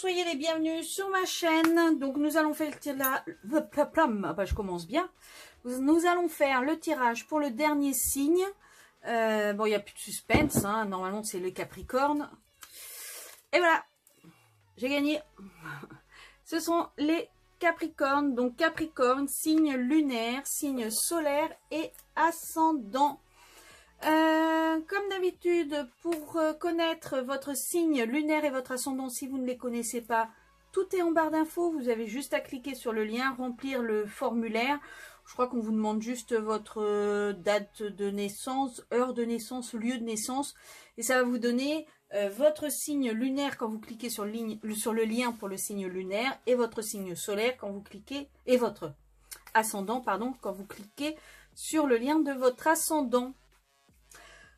soyez les bienvenus sur ma chaîne. Donc nous allons faire le tirage. Je commence bien. Nous allons faire le tirage pour le dernier signe. Bon, il n'y a plus de suspense. Hein. Normalement, c'est le Capricorne. Et voilà. J'ai gagné. Ce sont les Capricornes. Donc Capricorne, signe lunaire, signe solaire et ascendant. Comme d'habitude, pour connaître votre signe lunaire et votre ascendant, si vous ne les connaissez pas, tout est en barre d'infos. Vous avez juste à cliquer sur le lien, remplir le formulaire. Je crois qu'on vous demande juste votre date de naissance, heure de naissance, lieu de naissance. Et ça va vous donner votre signe lunaire quand vous cliquez sur le lien pour le signe lunaire et votre signe solaire quand vous cliquez, et votre ascendant, pardon, quand vous cliquez sur le lien de votre ascendant.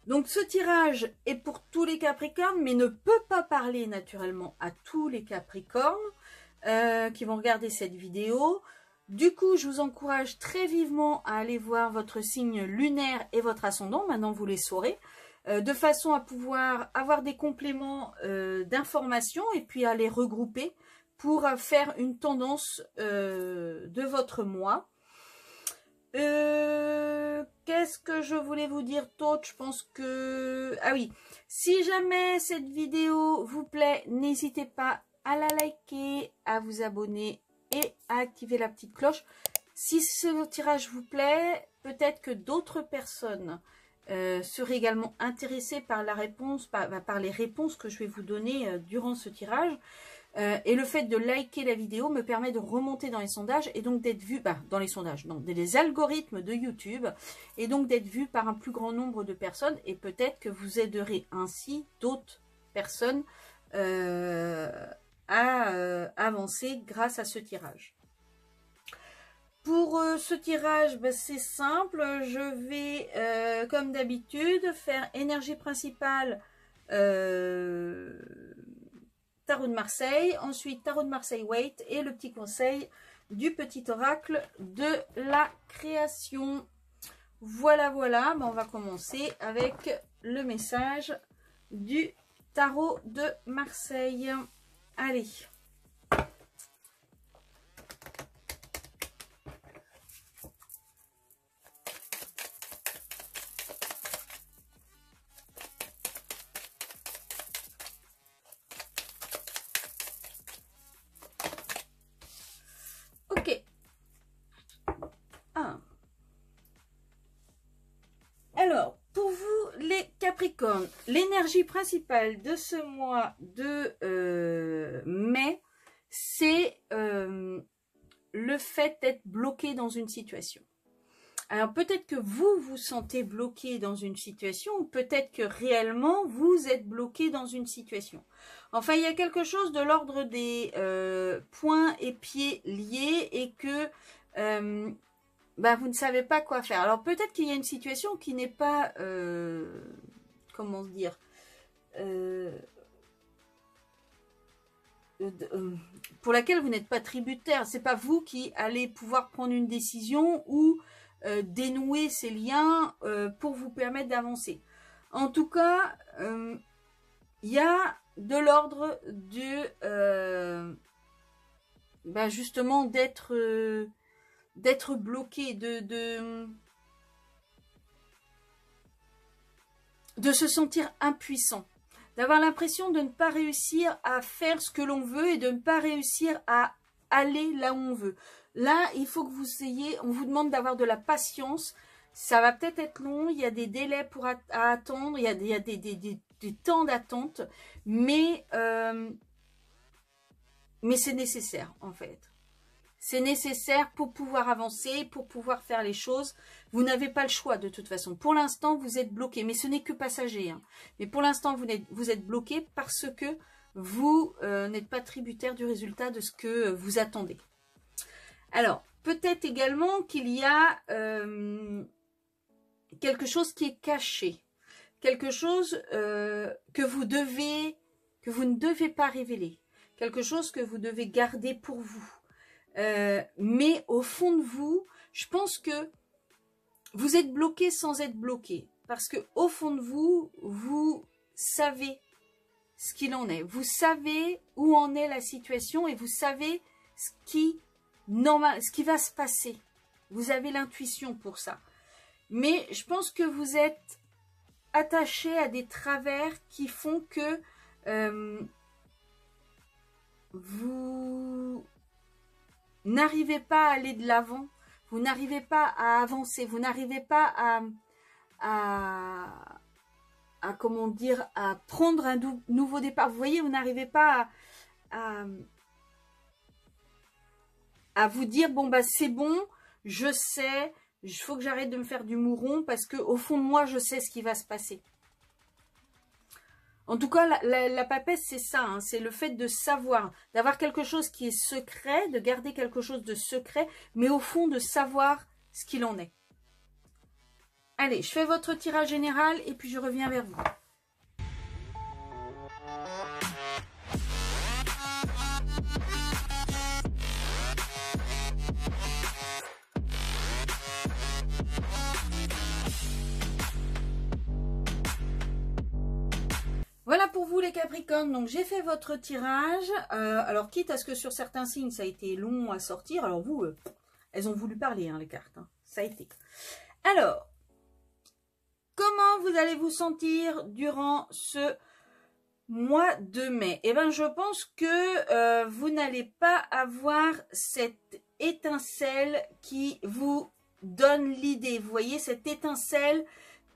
Donc ce tirage est pour tous les Capricornes, mais ne peut pas parler naturellement à tous les Capricornes qui vont regarder cette vidéo. Du coup, je vous encourage très vivement à aller voir votre signe lunaire et votre ascendant. Maintenant, vous les saurez. De façon à pouvoir avoir des compléments d'informations et puis à les regrouper pour faire une tendance de votre mois. Qu'est-ce que je voulais vous dire d'autre? Je pense que... Ah oui, si jamais cette vidéo vous plaît, n'hésitez pas à la liker, à vous abonner et à activer la petite cloche. Si ce tirage vous plaît, peut-être que d'autres personnes seraient également intéressées par la réponse, par les réponses que je vais vous donner durant ce tirage. Et le fait de liker la vidéo me permet de remonter dans les sondages et donc d'être vu, dans les sondages, non, des algorithmes de YouTube, et donc d'être vu par un plus grand nombre de personnes, et peut-être que vous aiderez ainsi d'autres personnes à avancer grâce à ce tirage. Pour ce tirage, c'est simple, je vais, comme d'habitude, faire énergie principale, Tarot de Marseille, ensuite Tarot de Marseille Wait et le petit conseil du petit oracle de la création. Voilà, voilà, on va commencer avec le message du Tarot de Marseille. Allez. Ok. Alors, pour vous, les Capricornes, l'énergie principale de ce mois de mai, c'est le fait d'être bloqué dans une situation. Alors, peut-être que vous vous sentez bloqué dans une situation, ou peut-être que réellement, vous êtes bloqué dans une situation. Enfin, il y a quelque chose de l'ordre des poings et pieds liés et que vous ne savez pas quoi faire. Alors, peut-être qu'il y a une situation qui n'est pas, comment dire, pour laquelle vous n'êtes pas tributaire. C'est pas vous qui allez pouvoir prendre une décision ou dénouer ces liens pour vous permettre d'avancer. En tout cas, il y a de l'ordre de justement d'être bloqué, de se sentir impuissant, d'avoir l'impression de ne pas réussir à faire ce que l'on veut et de ne pas réussir à aller là où on veut. Là, il faut que vous ayez, on vous demande d'avoir de la patience. Ça va peut-être être long, il y a des délais à attendre, il y a des temps d'attente, mais c'est nécessaire en fait. C'est nécessaire pour pouvoir avancer, pour pouvoir faire les choses. Vous n'avez pas le choix de toute façon. Pour l'instant, vous êtes bloqué, mais ce n'est que passager. Hein. Mais pour l'instant, vous êtes bloqué parce que vous n'êtes pas tributaire du résultat de ce que vous attendez. Alors, peut-être également qu'il y a quelque chose qui est caché. Quelque chose que vous ne devez pas révéler. Quelque chose que vous devez garder pour vous. Mais au fond de vous, je pense que vous êtes bloqué sans être bloqué. Parce que au fond de vous, vous savez ce qu'il en est. Vous savez où en est la situation et vous savez ce qui va se passer. Vous avez l'intuition pour ça. Mais je pense que vous êtes attaché à des travers qui font que vous n'arrivez pas à aller de l'avant. Vous n'arrivez pas à avancer. Vous n'arrivez pas à comment dire, à prendre un nouveau départ. Vous voyez, vous n'arrivez pas à vous dire, bon, bah, c'est bon, je sais, il faut que j'arrête de me faire du mouron parce que au fond de moi, je sais ce qui va se passer. En tout cas, la papesse, c'est ça, hein, c'est le fait de savoir, d'avoir quelque chose qui est secret, de garder quelque chose de secret, mais au fond, de savoir ce qu'il en est. Allez, je fais votre tirage général et puis je reviens vers vous. Voilà pour vous les Capricornes, donc j'ai fait votre tirage, alors quitte à ce que sur certains signes ça a été long à sortir, alors vous, elles ont voulu parler hein, les cartes, hein. Ça a été. Alors, comment vous allez vous sentir durant ce mois de mai? Eh bien je pense que vous n'allez pas avoir cette étincelle qui vous donne l'idée, vous voyez, cette étincelle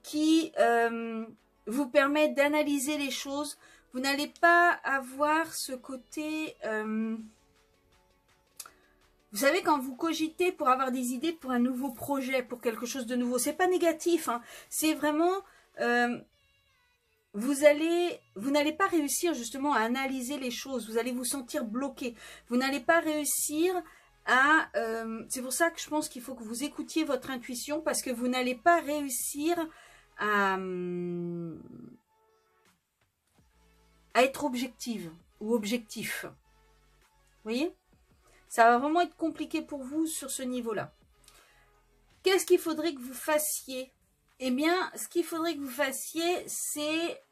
qui vous permet d'analyser les choses. Vous n'allez pas avoir ce côté... vous savez, quand vous cogitez pour avoir des idées pour un nouveau projet, pour quelque chose de nouveau, c'est pas négatif, hein, c'est vraiment... vous n'allez pas réussir justement à analyser les choses. Vous allez vous sentir bloqué. Vous n'allez pas réussir à... c'est pour ça que je pense qu'il faut que vous écoutiez votre intuition parce que vous n'allez pas réussir à être objective ou objectif. Vous voyez? Ça va vraiment être compliqué pour vous sur ce niveau-là. Qu'est-ce qu'il faudrait que vous fassiez? Eh bien, ce qu'il faudrait que vous fassiez, c'est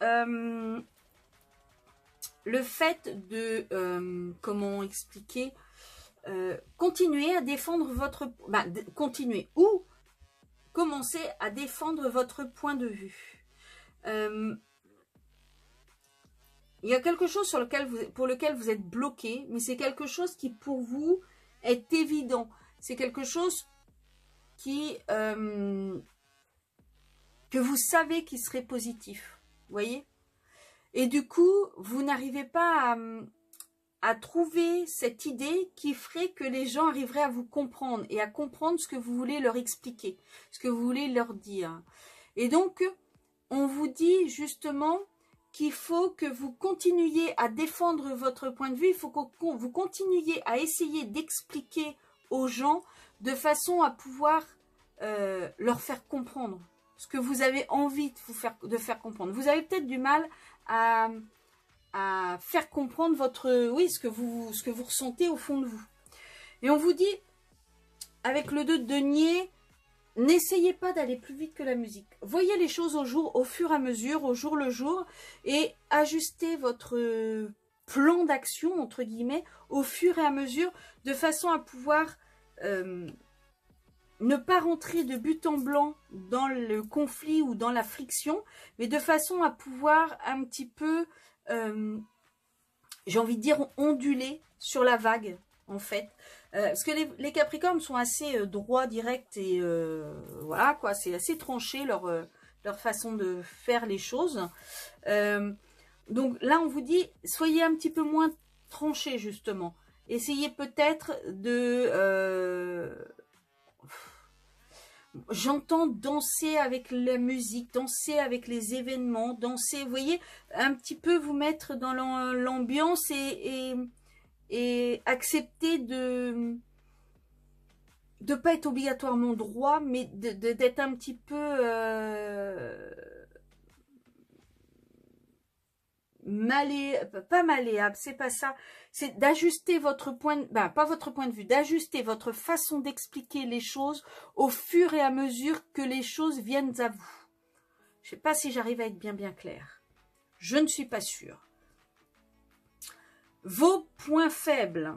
le fait de, comment expliquer, continuer à défendre votre... continuer ou commencer à défendre votre point de vue. Il y a quelque chose pour lequel vous êtes bloqué, mais c'est quelque chose qui pour vous est évident. C'est quelque chose qui... que vous savez qui serait positif. Vous voyez? Et du coup, vous n'arrivez pas à trouver cette idée qui ferait que les gens arriveraient à vous comprendre et à comprendre ce que vous voulez leur expliquer, ce que vous voulez leur dire. Et donc, on vous dit justement qu'il faut que vous continuiez à défendre votre point de vue, il faut que vous continuiez à essayer d'expliquer aux gens de façon à pouvoir leur faire comprendre ce que vous avez envie de faire comprendre. Vous avez peut-être du mal à faire comprendre ce que vous ressentez au fond de vous. Et on vous dit, avec le 2 de denier, n'essayez pas d'aller plus vite que la musique. Voyez les choses au fur et à mesure, au jour le jour, et ajustez votre plan d'action, entre guillemets, au fur et à mesure, de façon à pouvoir ne pas rentrer de but en blanc dans le conflit ou dans la friction, mais de façon à pouvoir un petit peu, j'ai envie de dire, onduler sur la vague, en fait. Parce que les Capricornes sont assez droits, directs, et voilà, quoi, c'est assez tranché leur façon de faire les choses. Donc là, on vous dit, soyez un petit peu moins tranchés, justement. Essayez peut-être de... j'entends danser avec la musique, danser avec les événements, danser, vous voyez, un petit peu vous mettre dans l'ambiance et accepter de pas être obligatoirement droit, mais d'être un petit peu pas malléable, c'est pas ça, c'est d'ajuster votre pas votre point de vue, d'ajuster votre façon d'expliquer les choses au fur et à mesure que les choses viennent à vous. Je sais pas si j'arrive à être bien claire. Je ne suis pas sûre. Vos points faibles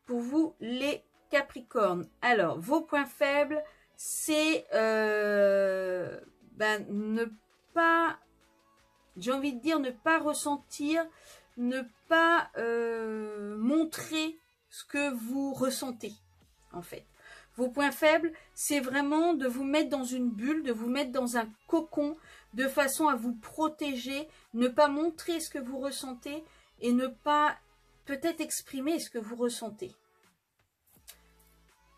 pour vous les Capricornes. Alors, vos points faibles, c'est ne pas, j'ai envie de dire, ne pas ressentir, ne pas montrer ce que vous ressentez, en fait. Vos points faibles, c'est vraiment de vous mettre dans une bulle, de vous mettre dans un cocon, de façon à vous protéger, ne pas montrer ce que vous ressentez et ne pas peut-être exprimer ce que vous ressentez.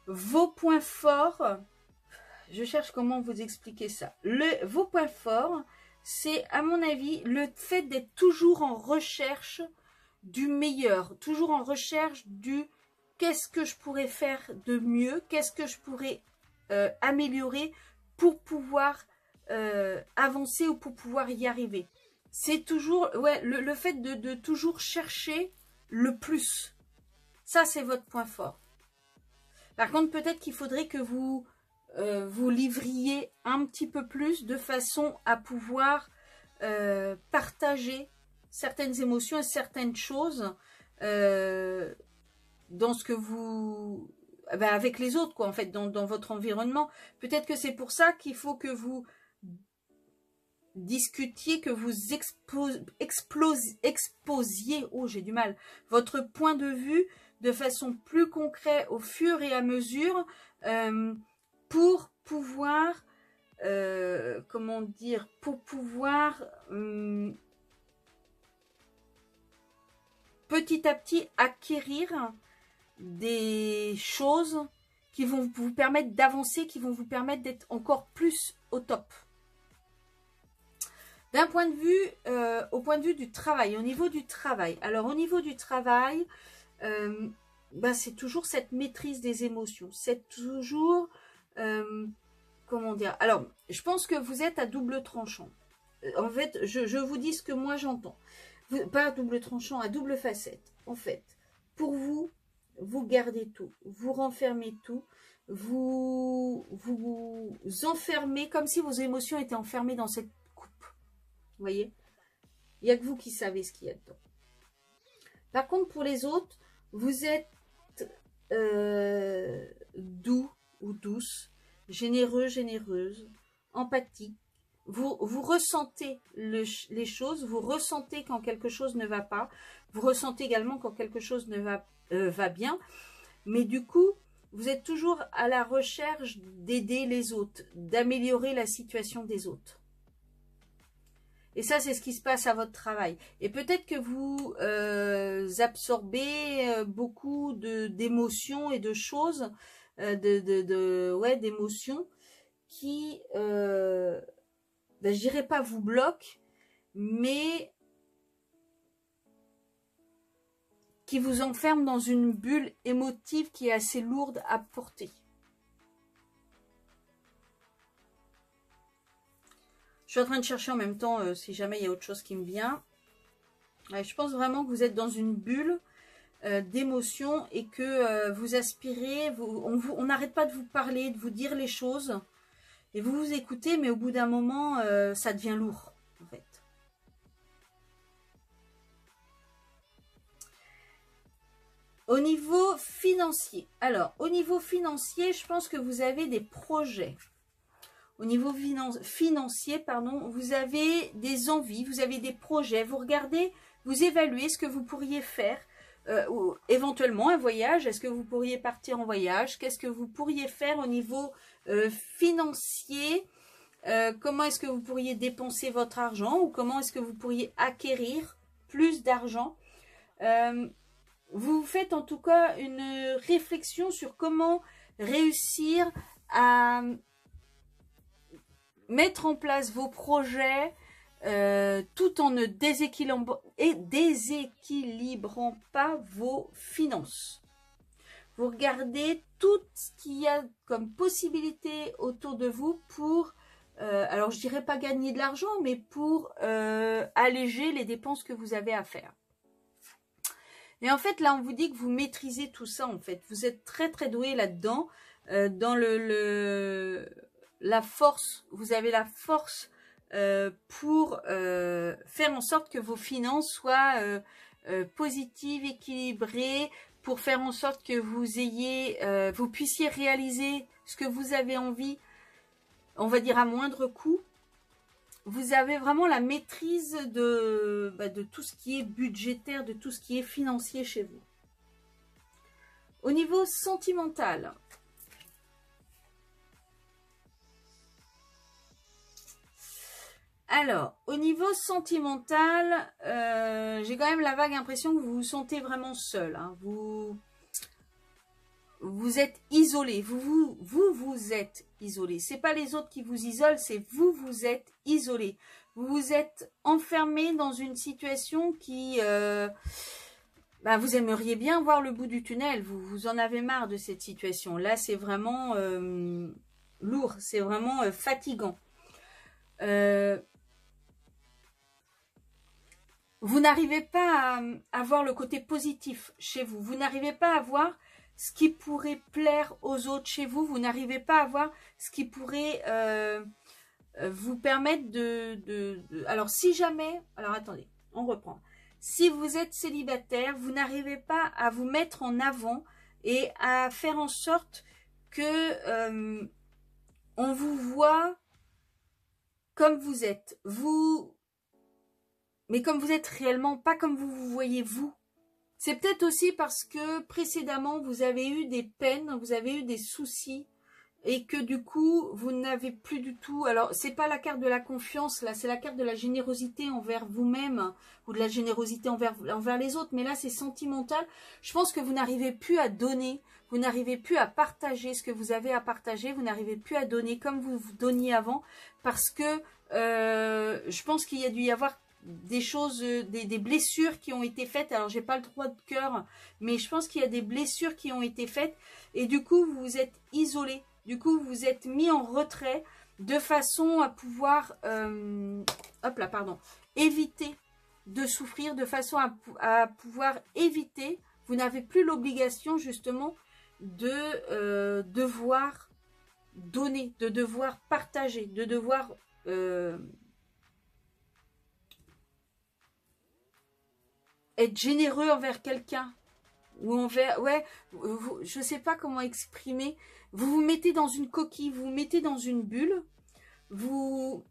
Vos points forts, je cherche comment vous expliquer ça. Vos points forts, c'est à mon avis le fait d'être toujours en recherche du meilleur, toujours en recherche du qu'est-ce que je pourrais faire de mieux, qu'est-ce que je pourrais améliorer pour pouvoir avancer ou pour pouvoir y arriver. C'est toujours le fait de toujours chercher le plus. Ça, c'est votre point fort. Par contre, peut-être qu'il faudrait que vous vous livriez un petit peu plus de façon à pouvoir partager certaines émotions et certaines choses dans ce que vous... avec les autres, quoi, en fait, dans votre environnement. Peut-être que c'est pour ça qu'il faut que vous discutiez, que vous exposiez, oh j'ai du mal, votre point de vue de façon plus concrète au fur et à mesure pour pouvoir, comment dire, pour pouvoir petit à petit acquérir des choses qui vont vous permettre d'avancer, qui vont vous permettre d'être encore plus au top. D'un point de vue, au point de vue du travail, au niveau du travail. Alors, au niveau du travail, c'est toujours cette maîtrise des émotions. C'est toujours, comment dire. Alors, je pense que vous êtes à double tranchant. En fait, je vous dis ce que moi j'entends. Pas à double tranchant, à double facette. En fait, pour vous, vous gardez tout. Vous renfermez tout. Vous enfermez comme si vos émotions étaient enfermées dans cette coupe. Vous voyez? Il n'y a que vous qui savez ce qu'il y a dedans. Par contre, pour les autres, vous êtes doux ou douce, généreux, généreuse, empathique. Vous ressentez les choses, vous ressentez quand quelque chose ne va pas, vous ressentez également quand quelque chose ne va bien, mais du coup, vous êtes toujours à la recherche d'aider les autres, d'améliorer la situation des autres. Et ça, c'est ce qui se passe à votre travail. Et peut-être que vous absorbez beaucoup d'émotions et de choses, d'émotions qui, je dirais pas vous bloquent, mais qui vous enferment dans une bulle émotive qui est assez lourde à porter. Je suis en train de chercher en même temps si jamais il y a autre chose qui me vient. Je pense vraiment que vous êtes dans une bulle d'émotions et que vous aspirez, on n'arrête pas de vous parler, de vous dire les choses. Et vous vous écoutez, mais au bout d'un moment, ça devient lourd, en fait. Au niveau financier. Alors, au niveau financier, je pense que vous avez des projets. Au niveau financier, pardon, vous avez des envies, vous avez des projets. Vous regardez, vous évaluez ce que vous pourriez faire. Ou éventuellement un voyage. Est-ce que vous pourriez partir en voyage? Qu'est-ce que vous pourriez faire au niveau financier? Comment est-ce que vous pourriez dépenser votre argent? Ou comment est-ce que vous pourriez acquérir plus d'argent? Vous faites en tout cas une réflexion sur comment réussir à mettre en place vos projets tout en ne déséquilibrant pas vos finances. Vous regardez tout ce qu'il y a comme possibilité autour de vous pour, alors je dirais pas gagner de l'argent, mais pour alléger les dépenses que vous avez à faire. Et en fait, là, on vous dit que vous maîtrisez tout ça, en fait. Vous êtes très, très doué là-dedans. Dans la force, vous avez la force pour faire en sorte que vos finances soient positive, équilibrée, pour faire en sorte que vous puissiez réaliser ce que vous avez envie, on va dire à moindre coût. Vous avez vraiment la maîtrise de tout ce qui est budgétaire, de tout ce qui est financier chez vous. Au niveau sentimental, alors, au niveau sentimental, j'ai quand même la vague impression que vous vous sentez vraiment seul. Hein. Vous êtes isolé. Vous êtes isolé. C'est pas les autres qui vous isolent, c'est vous êtes isolé. Vous vous êtes enfermé dans une situation qui... vous aimeriez bien voir le bout du tunnel. Vous en avez marre de cette situation. Là, c'est vraiment lourd. C'est vraiment fatigant. Vous n'arrivez pas à voir le côté positif chez vous. Vous n'arrivez pas à voir ce qui pourrait plaire aux autres chez vous. Vous n'arrivez pas à voir ce qui pourrait vous permettre Alors, si jamais... Alors, attendez, on reprend. Si vous êtes célibataire, vous n'arrivez pas à vous mettre en avant et à faire en sorte que on vous voit comme vous êtes. Mais comme vous êtes réellement, pas comme vous vous voyez vous. C'est peut-être aussi parce que précédemment, vous avez eu des peines, vous avez eu des soucis, et que du coup, vous n'avez plus du tout... Alors, c'est pas la carte de la confiance, là, c'est la carte de la générosité envers vous-même, ou de la générosité envers les autres, mais là, c'est sentimental. Je pense que vous n'arrivez plus à donner, vous n'arrivez plus à partager ce que vous avez à partager, vous n'arrivez plus à donner comme vous donniez avant, parce que je pense qu'il y a dû y avoir des choses, des blessures qui ont été faites. Alors, j'ai pas le droit de cœur, mais je pense qu'il y a des blessures qui ont été faites, et du coup, vous vous êtes isolé. Du coup, vous êtes mis en retrait de façon à pouvoir éviter de souffrir, de façon à pouvoir éviter. Vous n'avez plus l'obligation justement de devoir donner, de devoir partager, de devoir être généreux envers quelqu'un. Ou envers, ouais, je sais pas comment exprimer. Vous vous mettez dans une coquille, vous vous mettez dans une bulle, vous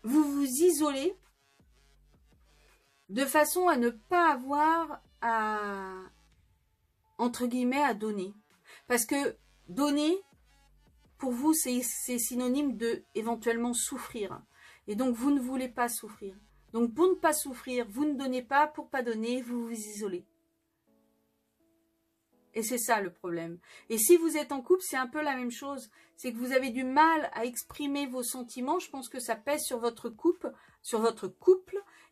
vous isolez de façon à ne pas avoir à, entre guillemets, à donner. Parce que donner, pour vous, c'est synonyme de éventuellement souffrir. Et donc, vous ne voulez pas souffrir. Donc, pour ne pas souffrir, vous ne donnez pas. Pour pas donner, vous vous isolez. Et c'est ça le problème. Et si vous êtes en couple, c'est un peu la même chose. C'est que vous avez du mal à exprimer vos sentiments. Je pense que ça pèse sur votre couple.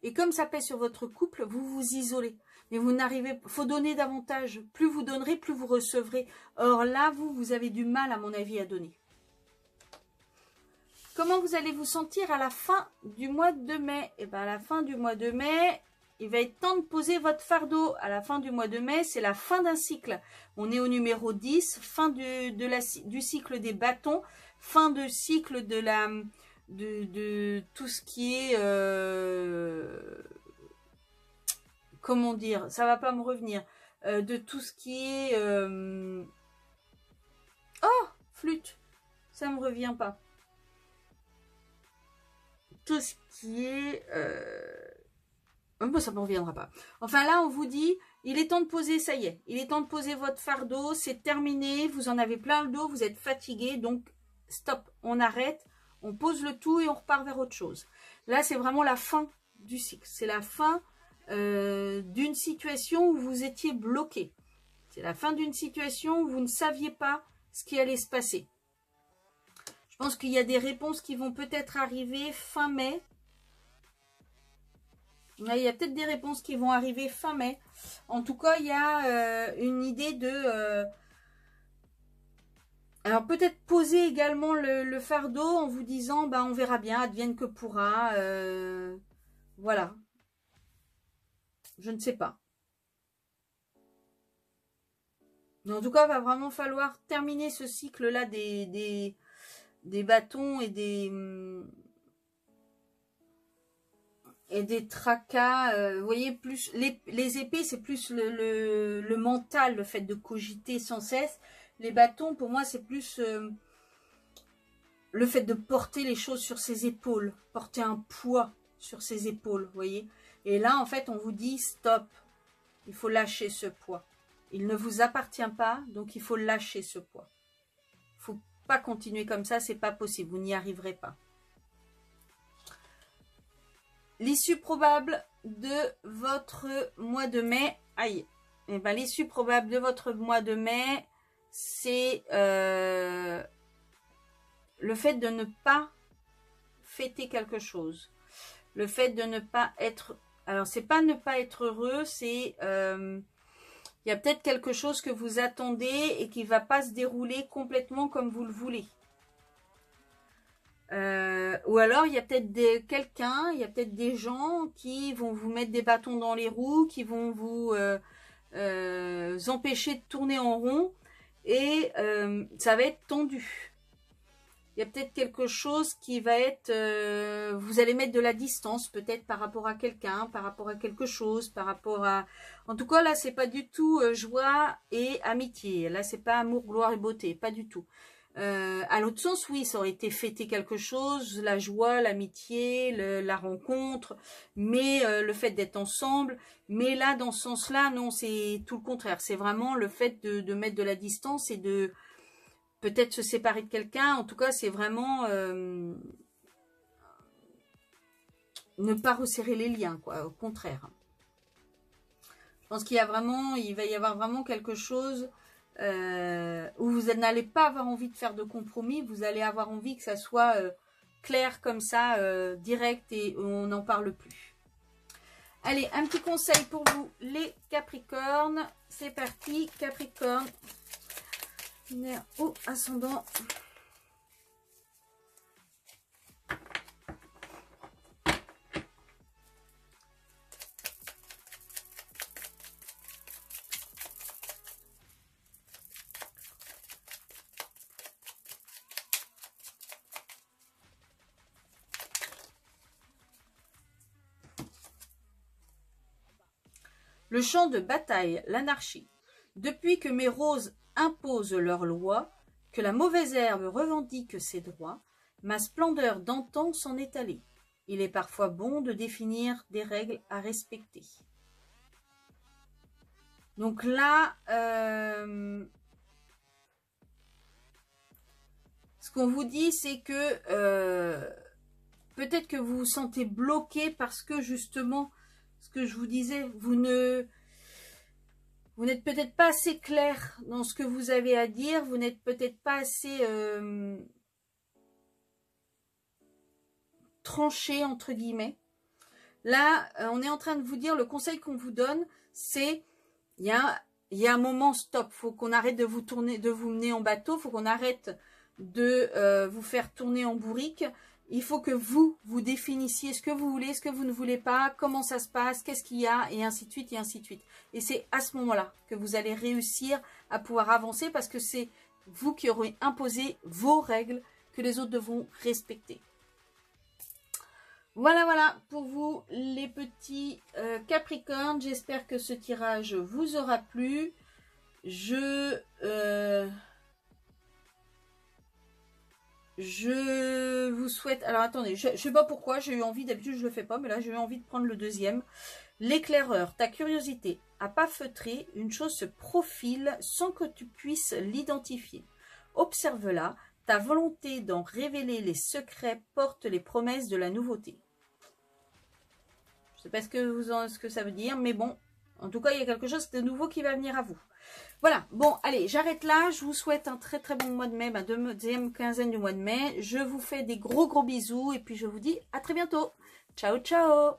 Et comme ça pèse sur votre couple, vous vous isolez. Mais vous n'arrivez pas. Il faut donner davantage. Plus vous donnerez, plus vous recevrez. Or là, vous avez du mal, à mon avis, à donner. Comment vous allez vous sentir à la fin du mois de mai? Eh bien, à la fin du mois de mai, il va être temps de poser votre fardeau. À la fin du mois de mai, c'est la fin d'un cycle. On est au numéro 10, fin du cycle des bâtons, fin de cycle de tout ce qui est... comment dire? Ça va pas me revenir. De tout ce qui est... Oh, flûte. Ça me revient pas. Tout ce qui est... ça ne me reviendra pas. Enfin là, on vous dit, il est temps de poser, ça y est. Il est temps de poser votre fardeau, c'est terminé. Vous en avez plein le dos, vous êtes fatigué. Donc, stop, on arrête, on pose le tout et on repart vers autre chose. Là, c'est vraiment la fin du cycle. C'est la fin d'une situation où vous étiez bloqué. C'est la fin d'une situation où vous ne saviez pas ce qui allait se passer. Je pense qu'il y a des réponses qui vont peut-être arriver fin mai. Il y a peut-être des réponses qui vont arriver fin mai. En tout cas, il y a une idée de... alors peut-être poser également le fardeau en vous disant, bah, on verra bien, advienne que pourra. Voilà. Je ne sais pas. Mais en tout cas, il va vraiment falloir terminer ce cycle-là des bâtons et et des tracas. Vous voyez, plus les épées, c'est plus le mental, le fait de cogiter sans cesse. Les bâtons, pour moi, c'est plus le fait de porter les choses sur ses épaules, porter un poids sur ses épaules, vous voyez. Et là, en fait, on vous dit stop, il faut lâcher ce poids. Il ne vous appartient pas, donc il faut lâcher ce poids. Il ne faut pas continuer comme ça, c'est pas possible, vous n'y arriverez pas. L'issue probable de votre mois de mai, aïe, eh ben, l'issue probable de votre mois de mai, c'est le fait de ne pas fêter quelque chose. Le fait de ne pas être... Alors, c'est pas ne pas être heureux, c'est... il y a peut-être quelque chose que vous attendez et qui ne va pas se dérouler complètement comme vous le voulez. Ou alors, il y a peut-être quelqu'un, il y a peut-être des gens qui vont vous mettre des bâtons dans les roues, qui vont vous empêcher de tourner en rond et ça va être tendu. Il y a peut-être quelque chose qui va être... vous allez mettre de la distance peut-être par rapport à quelqu'un, par rapport à quelque chose, par rapport à... En tout cas, là, c'est pas du tout joie et amitié. Là, c'est pas amour, gloire et beauté, pas du tout. À l'autre sens, oui, ça aurait été fêter quelque chose, la joie, l'amitié, la rencontre, mais le fait d'être ensemble. Mais là, dans ce sens-là, non, c'est tout le contraire. C'est vraiment le fait de mettre de la distance et de peut-être se séparer de quelqu'un. En tout cas, c'est vraiment ne pas resserrer les liens, quoi. Au contraire. Je pense qu'il va y avoir vraiment quelque chose où vous n'allez pas avoir envie de faire de compromis. Vous allez avoir envie que ça soit clair comme ça, direct et on n'en parle plus. Allez, un petit conseil pour vous, les Capricornes. C'est parti, Capricorne. Lunaire ou ascendant. Le champ de bataille, l'anarchie. Depuis que mes roses imposent leurs lois, que la mauvaise herbe revendique ses droits, ma splendeur d'antan s'en est allée. Il est parfois bon de définir des règles à respecter. Donc là, ce qu'on vous dit, c'est que peut-être que vous vous sentez bloqué parce que justement, ce que je vous disais, vous n'êtes peut-être pas assez clair dans ce que vous avez à dire, vous n'êtes peut-être pas assez tranché, entre guillemets. Là, on est en train de vous dire, le conseil qu'on vous donne, c'est, il y a un moment stop, faut qu'on arrête de vous mener en bateau, faut qu'on arrête de vous faire tourner en bourrique. Il faut que vous définissiez ce que vous voulez, ce que vous ne voulez pas, comment ça se passe, qu'est-ce qu'il y a, et ainsi de suite, et ainsi de suite. Et c'est à ce moment-là que vous allez réussir à pouvoir avancer parce que c'est vous qui aurez imposé vos règles que les autres devront respecter. Voilà, voilà pour vous les petits Capricornes. J'espère que ce tirage vous aura plu. Je vous souhaite... Alors, attendez, je ne sais pas pourquoi, j'ai eu envie, d'habitude je ne le fais pas, mais là j'ai eu envie de prendre le deuxième. L'éclaireur, ta curiosité à pas feutrer, une chose se profile sans que tu puisses l'identifier. Observe-la, ta volonté d'en révéler les secrets porte les promesses de la nouveauté. Je ne sais pas ce que ça veut dire, mais bon, en tout cas, il y a quelque chose de nouveau qui va venir à vous. Voilà, bon, allez, j'arrête là. Je vous souhaite un très très bon mois de mai, ma deuxième quinzaine du mois de mai. Je vous fais des gros bisous et puis je vous dis à très bientôt. Ciao, ciao!